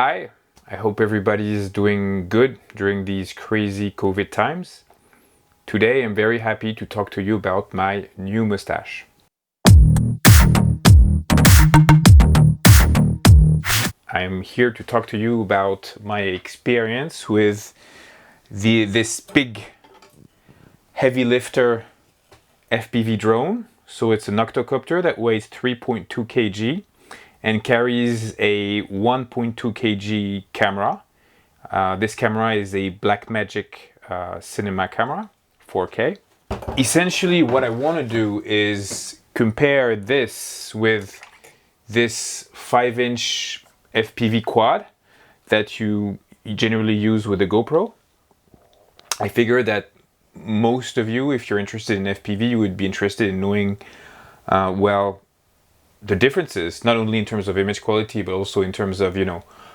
Hi, I hope everybody is doing good during these crazy COVID times. Today I'm very happy to talk to you about my new mustache. I'm here to talk to you about my experience with this big heavy lifter FPV drone. So it's an octocopter that weighs 3.2 kg and carries a 1.2 kg camera. This camera is a Blackmagic cinema camera, 4K. Essentially what I want to do is compare this with this 5-inch FPV quad that you generally use with a GoPro. I figure that most of you, if you're interested in FPV, you would be interested in knowing, well, the differences, not only in terms of image quality, but also in terms of,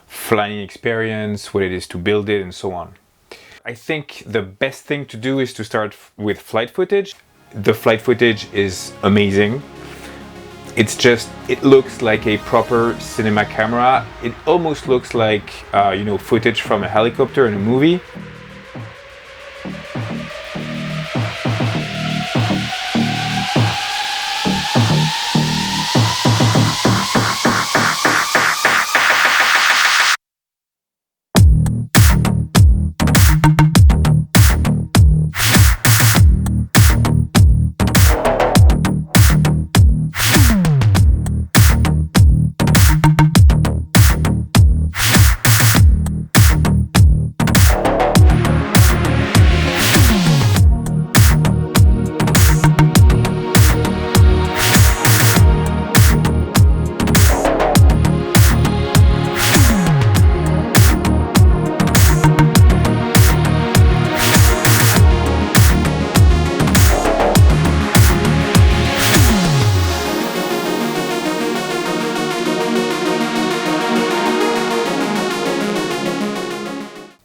flying experience, what it is to build it, and so on. I think the best thing to do is to start with flight footage. The flight footage is amazing. It looks like a proper cinema camera. It almost looks like, footage from a helicopter in a movie.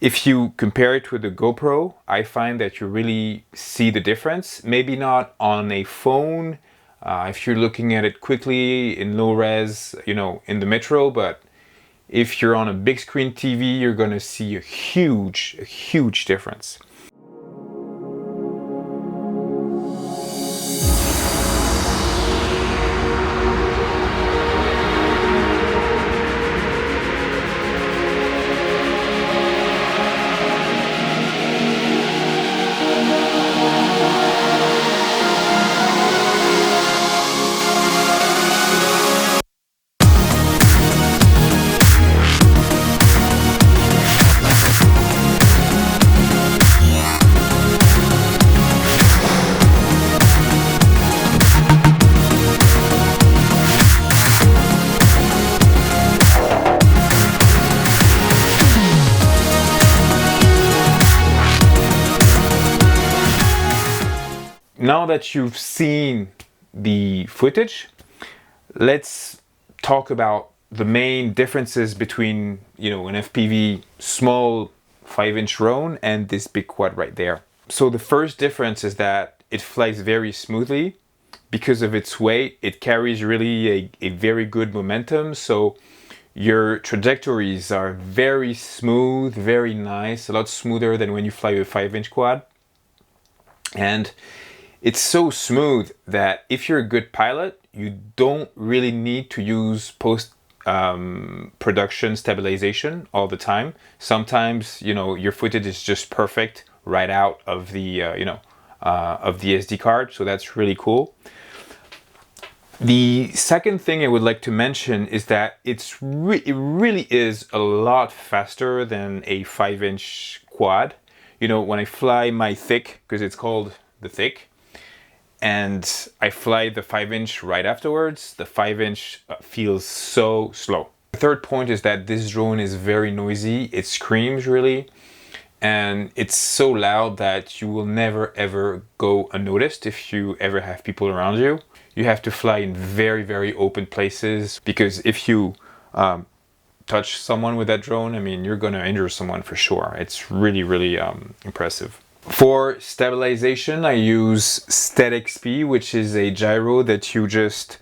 If you compare it with the GoPro, I find that you really see the difference. Maybe not on a phone, if you're looking at it quickly in low res, in the metro, but if you're on a big screen TV, you're gonna see a huge difference. Now that you've seen the footage, let's talk about the main differences between, an FPV small 5-inch drone and this big quad right there. So the first difference is that it flies very smoothly. Because of its weight, it carries really a very good momentum. So your trajectories are very smooth, very nice, a lot smoother than when you fly a 5-inch quad. And it's so smooth that if you're a good pilot, you don't really need to use post-production stabilization all the time. Sometimes, your footage is just perfect right out of the, of the SD card. So that's really cool. The second thing I would like to mention is that it really is a lot faster than a 5-inch quad. When I fly my thick, because it's called the thick, and I fly the 5-inch right afterwards, the 5-inch feels so slow. The third point is that this drone is very noisy. It screams really, and it's so loud that you will never ever go unnoticed if you ever have people around you. You have to fly in very open places, because if you touch someone with that drone, you're gonna injure someone for sure. It's really impressive. For stabilization, I use StatXP, which is a gyro that you just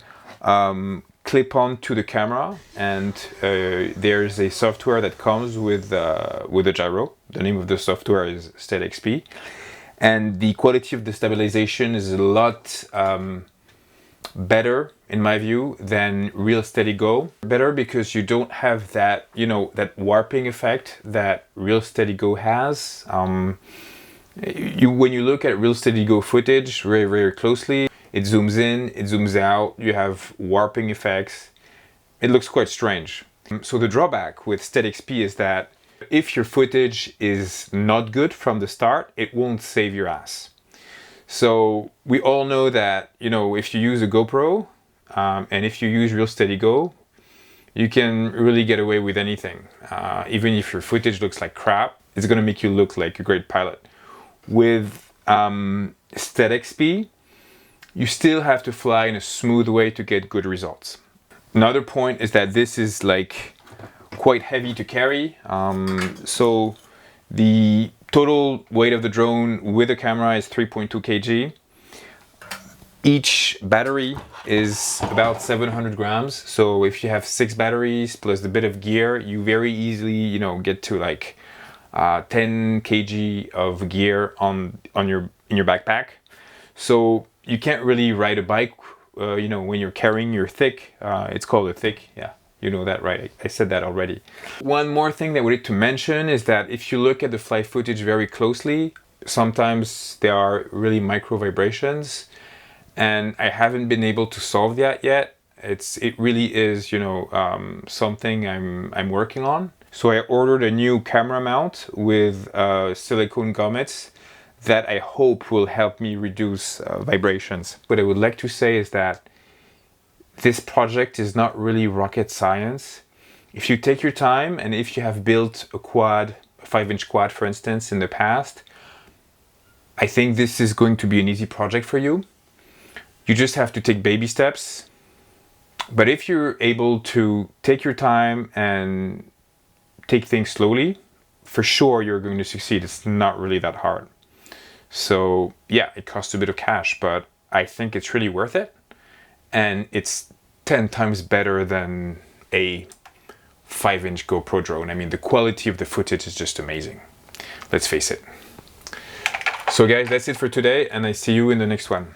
clip on to the camera, and there's a software that comes with a gyro. The name of the software is SteadXP, and the quality of the stabilization is a lot better in my view than Real Steady Go. Better because you don't have that, you know, that warping effect that Real Steady Go has. When you look at Real Steady Go footage very closely, it zooms in, it zooms out, you have warping effects. It looks quite strange. So the drawback with SteadXP is that if your footage is not good from the start, it won't save your ass. So we all know that, you know, if you use a GoPro and if you use Real Steady Go, you can really get away with anything. Even if your footage looks like crap, it's gonna make you look like a great pilot. With SteadXP, you still have to fly in a smooth way to get good results. Another point is that this is like quite heavy to carry. So the total weight of the drone with the camera is 3.2 kg. Each battery is about 700 grams. So if you have 6 batteries plus the bit of gear, you very easily, you know, get to like 10 kg of gear in your backpack. So you can't really ride a bike, you know, when you're carrying your thick. It's called a thick, yeah. You know that, right? I said that already. One more thing that I wanted to mention is that if you look at the flight footage very closely, sometimes there are really micro vibrations, and I haven't been able to solve that yet. It really is, you know, something I'm working on. So I ordered a new camera mount with silicone grommets that I hope will help me reduce vibrations. What I would like to say is that this project is not really rocket science. If you take your time and if you have built a quad, a 5-inch quad for instance, in the past, I think this is going to be an easy project for you. You just have to take baby steps. But if you're able to take your time and take things slowly, for sure you're going to succeed. It's not really that hard. So yeah, it costs a bit of cash, but I think it's really worth it. And it's 10 times better than a 5-inch GoPro drone. I mean, the quality of the footage is just amazing. Let's face it. So guys, that's it for today, and I see you in the next one.